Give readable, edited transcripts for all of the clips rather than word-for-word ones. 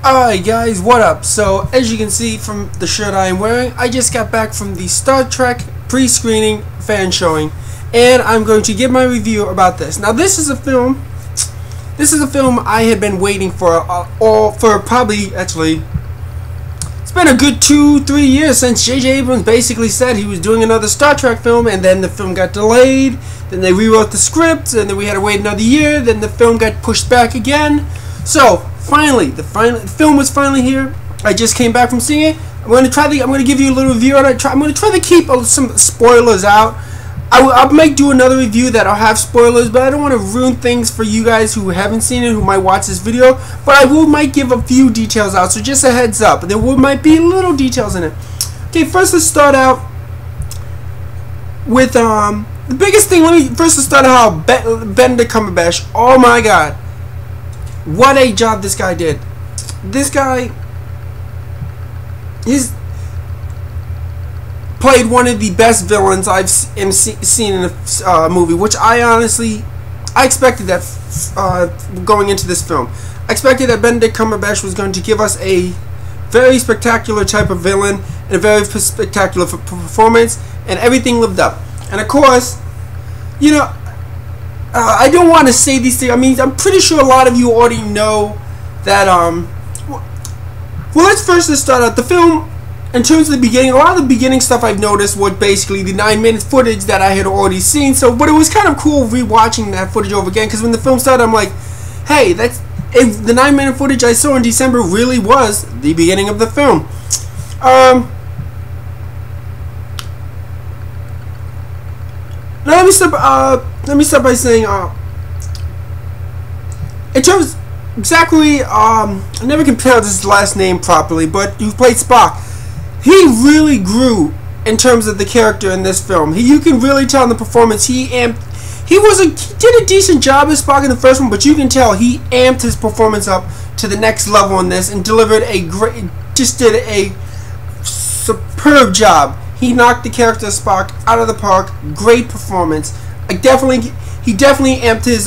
Alright guys, what up? So, as you can see from the shirt I am wearing, I just got back from the Star Trek pre-screening fan showing, and I'm going to give my review about this. Now, this is a film I had been waiting for probably, actually, it's been a good 2-3 years since J.J. Abrams basically said he was doing another Star Trek film, and then the film got delayed, then they rewrote the script, and then we had to wait another year, then the film got pushed back again. So, finally, the film was finally here. I just came back from seeing it. I'm going to give you a little review on it. I'm going to try to keep some spoilers out. I might do another review that'll have spoilers, but I don't want to ruin things for you guys who haven't seen it, who might watch this video. But I might give a few details out, so just a heads up. There might be little details in it. Okay, first let's start out with the biggest thing. Let's start out how Benedict Cumberbatch. Oh my God, what a job this guy did. This guy, he's played one of the best villains I've seen in a movie, which I expected that going into this film. I expected that Benedict Cumberbatch was going to give us a very spectacular type of villain and a very spectacular performance, and everything lived up. And of course, you know, I don't want to say these things. I mean, I'm pretty sure a lot of you already know that, well, let's start out the film. In terms of the beginning, a lot of the beginning stuff I've noticed was basically the 9-minute footage that I had already seen. So, but it was kind of cool rewatching that footage over again, because when the film started, I'm like, hey, if the 9-minute footage I saw in December really was the beginning of the film. Now let me start by saying, in terms exactly, I never can pronounce his last name properly, but who played Spock. He really grew in terms of the character in this film. You can really tell in the performance he did a decent job as Spock in the first one, but you can tell he amped his performance up to the next level in this and did a superb job. He knocked the character of Spock out of the park. Great performance. He definitely amped his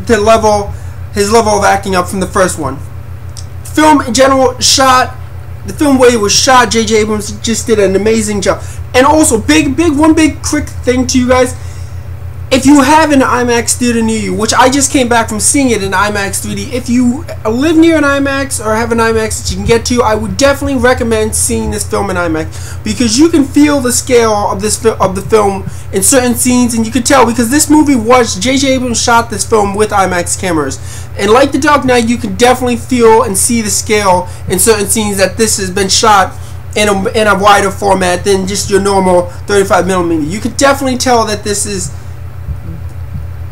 level of acting up from the first one. Film in general the film way it was shot, J.J. Abrams just did an amazing job. And also, one big quick thing to you guys. If you have an IMAX theater near you, which I just came back from seeing it in IMAX 3D, if you live near an IMAX or have an IMAX that you can get to, I would definitely recommend seeing this film in IMAX, because you can feel the scale of the film in certain scenes, and you can tell because this movie J.J. Abrams shot this film with IMAX cameras. And like The Dark Knight, you can definitely feel and see the scale in certain scenes that this has been shot in a wider format than just your normal 35mm. You can definitely tell that this is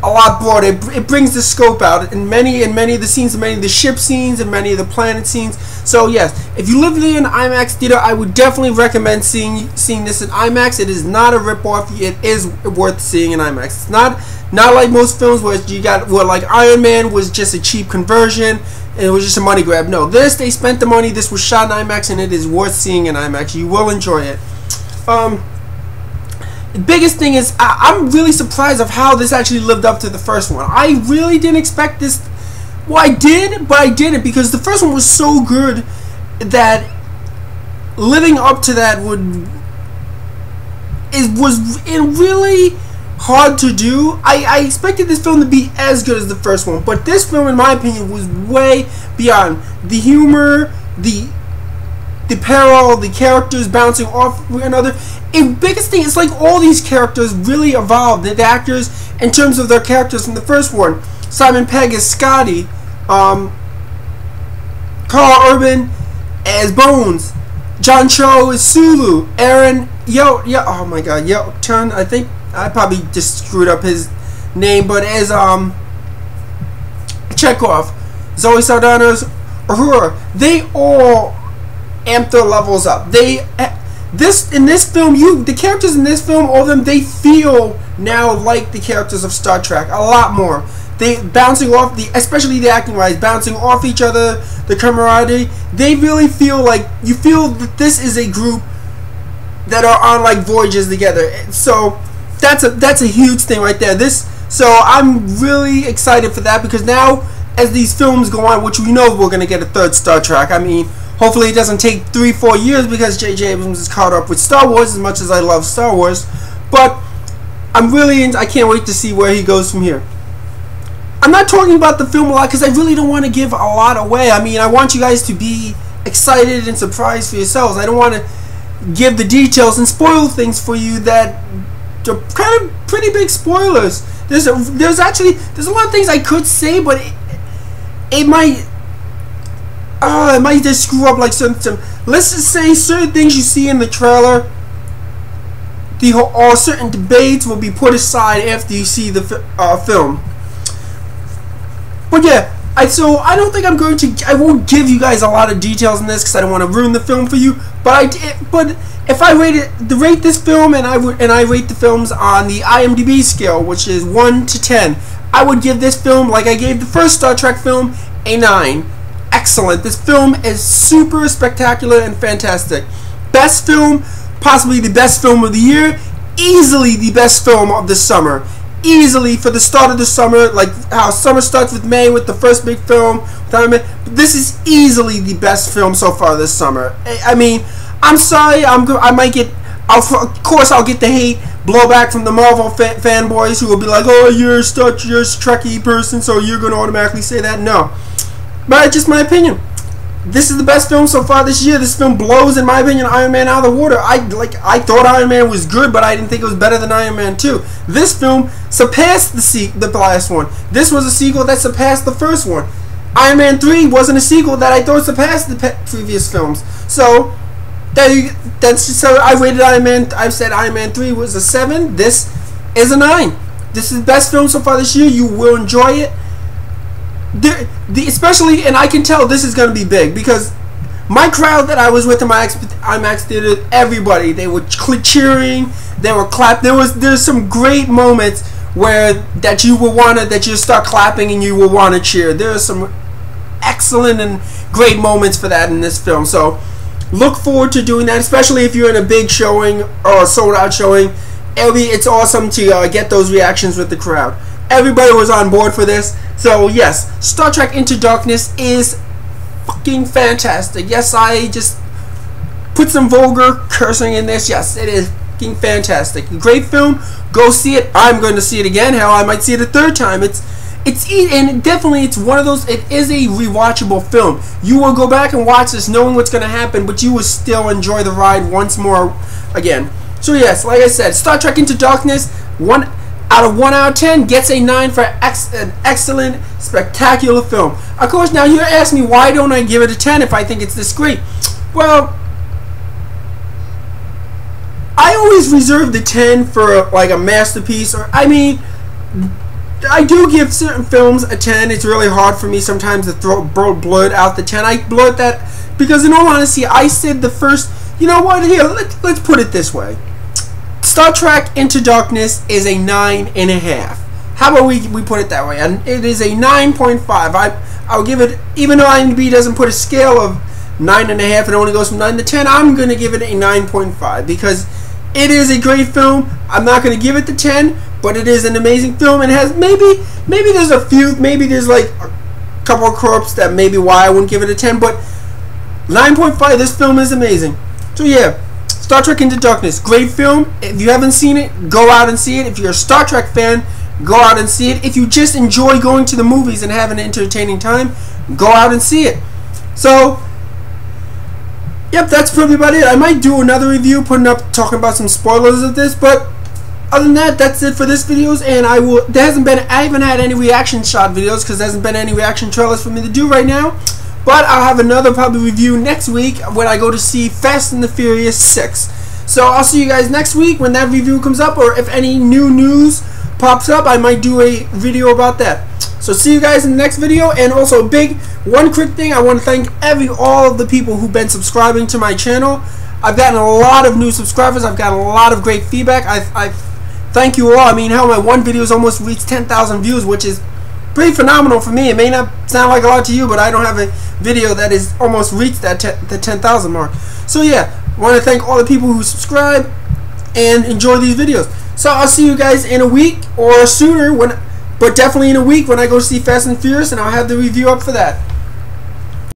a lot broader. It brings the scope out in many of the scenes, many of the ship scenes, and many of the planet scenes. So yes, if you live in an IMAX theater, I would definitely recommend seeing this in IMAX. It is not a ripoff. It is worth seeing in IMAX. It's not like most films where like Iron Man was just a cheap conversion and it was just a money grab. No, they spent the money. This was shot in IMAX, and it is worth seeing in IMAX. You will enjoy it. The biggest thing is I'm really surprised of how this actually lived up to the first one. I really didn't expect this. Well, I did, but I didn't, because the first one was so good that living up to that was really hard to do. I expected this film to be as good as the first one, but this film, in my opinion, was way beyond. The humor, the peril, the characters bouncing off one another. The biggest thing is, like, all these characters really evolved. The actors, in terms of their characters from the first one, Simon Pegg as Scotty, Carl Urban as Bones, John Cho as Sulu, Aaron oh my God, Chun, I think I probably just screwed up his name, but as Chekhov, Zoe Saldana as Uhura. They all amped their levels up. The characters in this film, all of them, they feel now like the characters of Star Trek a lot more. They bouncing off especially the acting wise, bouncing off each other, the camaraderie. They really feel like you feel that this is a group that are on like voyages together. So that's a huge thing right there. So I'm really excited for that, because now as these films go on, which we know we're going to get a third Star Trek. I mean, hopefully it doesn't take 3-4 years because J.J. Abrams is caught up with Star Wars as much as I love Star Wars. But I can't wait to see where he goes from here. I'm not talking about the film a lot because I really don't want to give a lot away. I mean, I want you guys to be excited and surprised for yourselves. I don't want to give the details and spoil things for you that are kind of pretty big spoilers. There's a lot of things I could say, but it might just screw up like some let's just say certain things you see in the trailer, or certain debates will be put aside after you see the film. But yeah, I don't think I won't give you guys a lot of details in this because I don't want to ruin the film for you. But if I rate this film and I rate the films on the IMDb scale, which is 1 to 10, I would give this film, like I gave the first Star Trek film, a 9. Excellent. This film is super spectacular and fantastic. Best film, possibly the best film of the year, easily the best film of the summer. Easily for the start of the summer, like how summer starts with May with the first big film. This is easily the best film so far this summer. I mean, I'm sorry, I might get, of course I'll get the hate blowback from the Marvel fanboys who will be like, oh, you're a Trekkie person, so you're going to automatically say that. No, but it's just my opinion. This is the best film so far this year. This film blows, in my opinion, Iron Man out of the water. I thought Iron Man was good, but I didn't think it was better than Iron Man 2. This film surpassed the last one. This was a sequel that surpassed the first one. Iron Man 3 wasn't a sequel that I thought surpassed the previous films. So I rated Iron Man. I've said Iron Man 3 was a 7. This is a 9. This is the best film so far this year. You will enjoy it. Especially, and I can tell this is going to be big because my crowd that I was with in my IMAX theater, everybody, they were cheering, they were clapping. There's some great moments where that you start clapping and you will want to cheer. There are some excellent and great moments for that in this film. So look forward to doing that, especially if you're in a big showing or a sold out showing. It's awesome to get those reactions with the crowd. Everybody was on board for this. So yes, Star Trek Into Darkness is fucking fantastic. Yes, I just put some vulgar cursing in this. Yes, it is fucking fantastic. Great film. Go see it. I'm going to see it again. Hell, I might see it a third time. It's one of those. It is a rewatchable film. You will go back and watch this knowing what's going to happen, but you will still enjoy the ride once more again. So yes, like I said, Star Trek Into Darkness, 1 out of 10 gets a 9 for an excellent, spectacular film. Of course, now you're asking me why don't I give it a 10 if I think it's this great? Well, I always reserve the 10 for like a masterpiece, or I mean, I do give certain films a 10. It's really hard for me sometimes to blurt out the 10. I blurt that because, in all honesty, I said the first. You know what? Here, let's put it this way. Star Trek Into Darkness is a 9.5. How about we put it that way? And it is a 9.5. I'll give it, even though IMDb doesn't put a scale of 9.5, it only goes from 9 to 10. I'm going to give it a 9.5 because it is a great film. I'm not going to give it the 10, but it is an amazing film. It has maybe there's like a couple of corrupts that maybe why I wouldn't give it a 10, but 9.5. This film is amazing. So yeah. Star Trek Into Darkness, great film. If you haven't seen it, go out and see it. If you're a Star Trek fan, go out and see it. If you just enjoy going to the movies and having an entertaining time, go out and see it. So, yep, that's probably about it. I might do another review talking about some spoilers of this, but other than that, that's it for this videos. And I haven't had any reaction shot videos because there hasn't been any reaction trailers for me to do right now. But I'll have another probably review next week when I go to see Fast and the Furious 6. So I'll see you guys next week when that review comes up, or if any new news pops up, I might do a video about that. So see you guys in the next video. And also one quick thing, I want to thank all of the people who've been subscribing to my channel. I've gotten a lot of new subscribers. I've gotten a lot of great feedback. I thank you all. I mean, hell, my one video has almost reached 10,000 views, which is pretty phenomenal for me. It may not sound like a lot to you, but I don't have a video that is almost reached the 10,000 mark. So yeah, I want to thank all the people who subscribe and enjoy these videos. So I'll see you guys in a week or sooner But definitely in a week when I go see Fast and Furious, and I'll have the review up for that.